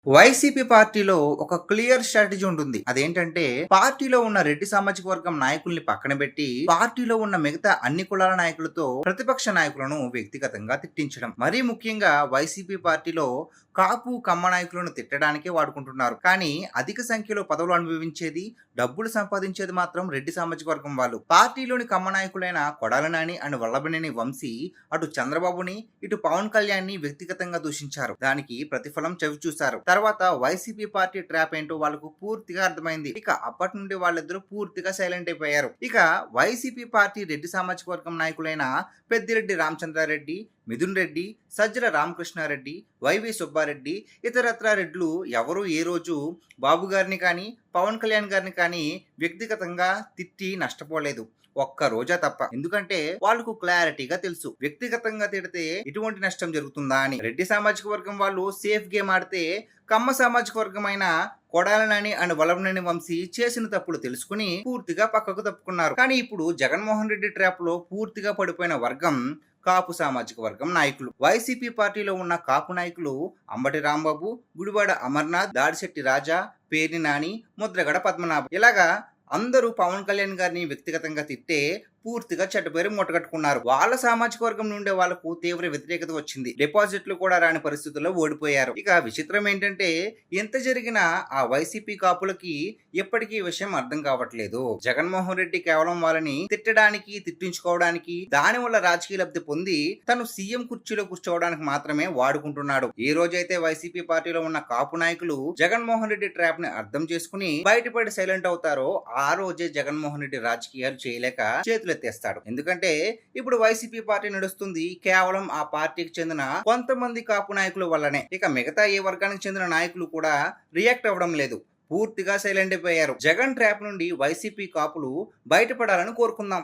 YCP పార్టీలో ఒక clear strategy ఉంటుంది. అదేంటంటే పార్టీలో ఉన్న రెడ్డి సామాజిక వర్గం నాయకుల్ని పక్కన పెట్టి పార్టీలో ఉన్న మిగతా అన్ని కులాల నాయకులతో ప్రతిపక్ష నాయకులను వ్యక్తిగతంగా తిట్టించడం. మరీ ముఖ్యంగా వైసీపీ పార్టీలో కాపు కమ్మ నాయకులను తిట్టడానికే వాడుకుంటున్నారు. కానీ అధిక సంఖ్యలో పదవులు అనుభవించేది, డబ్బులు సంపాదించేది మాత్రం రెడ్డి సామాజిక వర్గం వాళ్ళు. పార్టీలోని కమ్మ నాయకులైన కొడాల నాని అండ్ వల్లభనేని వంశీ అటు చంద్రబాబుని ఇటు పవన్ కళ్యాణ్ ని వ్యక్తిగతంగా దూషించారు. దానికి ప్రతిఫలం చవి చూశారు. తర్వాత వైసీపీ పార్టీ ట్రాప్ ఏంటో వాళ్ళకు పూర్తిగా అర్థమైంది. ఇక అప్పటి నుండి వాళ్ళిద్దరూ పూర్తిగా సైలెంట్ అయిపోయారు. ఇక వైసీపీ పార్టీ రెడ్డి సామాజిక వర్గం నాయకులైన పెద్దిరెడ్డి రామచంద్రారెడ్డి, మిథున్ రెడ్డి, సజ్జల రామకృష్ణారెడ్డి, వైవి సుబ్బారెడ్డి, ఇతరత్ర రెడ్లు ఎవరు ఏ రోజు బాబు గారిని కానీ పవన్ కళ్యాణ్ గారిని కానీ వ్యక్తిగతంగా తిట్టి నష్టపోలేదు. ఒక్క రోజా తప్ప. ఎందుకంటే వాళ్ళకు క్లారిటీగా తెలుసు వ్యక్తిగతంగా తిడితే ఎటువంటి నష్టం జరుగుతుందా అని. రెడ్డి సామాజిక వర్గం వాళ్ళు సేఫ్ గేమ్ ఆడితే కమ్మ సామాజిక వర్గమైన కొడాల నాని అండ్ వల్లభనేని వంశీ చేసిన తప్పులు తెలుసుకుని పూర్తిగా పక్కకు తప్పుకున్నారు. కానీ ఇప్పుడు జగన్మోహన్ రెడ్డి ట్రాప్ లో పూర్తిగా పడిపోయిన వర్గం కాపు సామాజిక వర్గం నాయకులు. వైసీపీ పార్టీలో ఉన్న కాపు నాయకులు అంబటి రాంబాబు, గుడివాడ అమర్నాథ్, దాడిశెట్టి రాజా, పేర్ని నాని, ముద్రగడ పద్మనాభం, ఇలాగా అందరూ పవన్ కళ్యాణ్ గారిని వ్యక్తిగతంగా తిట్టే పూర్తిగా చెడ్డపేరు మూటగట్టుకున్నారు. వాళ్ళ సామాజిక వర్గం నుండే వాళ్ళకు తీవ్ర వ్యతిరేకత వచ్చింది. డిపాజిట్లు కూడా రాని పరిస్థితుల్లో ఓడిపోయారు. ఇక విచిత్రం ఏంటంటే ఎంత జరిగినా ఆ వైసీపీ కాపులకి ఎప్పటికీ ఈ విషయం అర్థం కావట్లేదు. జగన్మోహన్ రెడ్డి కేవలం వాళ్ళని తిట్టడానికి, తిట్టించుకోవడానికి, దాని వల్ల రాజకీయ లబ్ధి పొంది తను సీఎం కుర్చీలో కూర్చోవడానికి మాత్రమే వాడుకుంటున్నాడు. ఈ రోజైతే వైసీపీ పార్టీలో ఉన్న కాపు నాయకులు జగన్మోహన్ రెడ్డి ట్రాప్ ని అర్థం చేసుకుని బయటపడి సైలెంట్ అవుతారో ఆ రోజే జగన్మోహన్ రెడ్డి రాజకీయాలు చేయలేక చేతులు ఎత్తేస్తాడు. ఎందుకంటే ఇప్పుడు వైసీపీ పార్టీ నడుస్తుంది కేవలం ఆ పార్టీకి చెందిన కొంతమంది కాపు నాయకుల వల్లనే. ఇక మిగతా ఏ వర్గానికి చెందిన నాయకులు కూడా రియాక్ట్ అవ్వడం లేదు. పూర్తిగా సైలెంట్ అయిపోయారు. జగన్ ట్రాప్ నుండి వైసీపీ కాపులు బయటపడాలని కోరుకుందాం.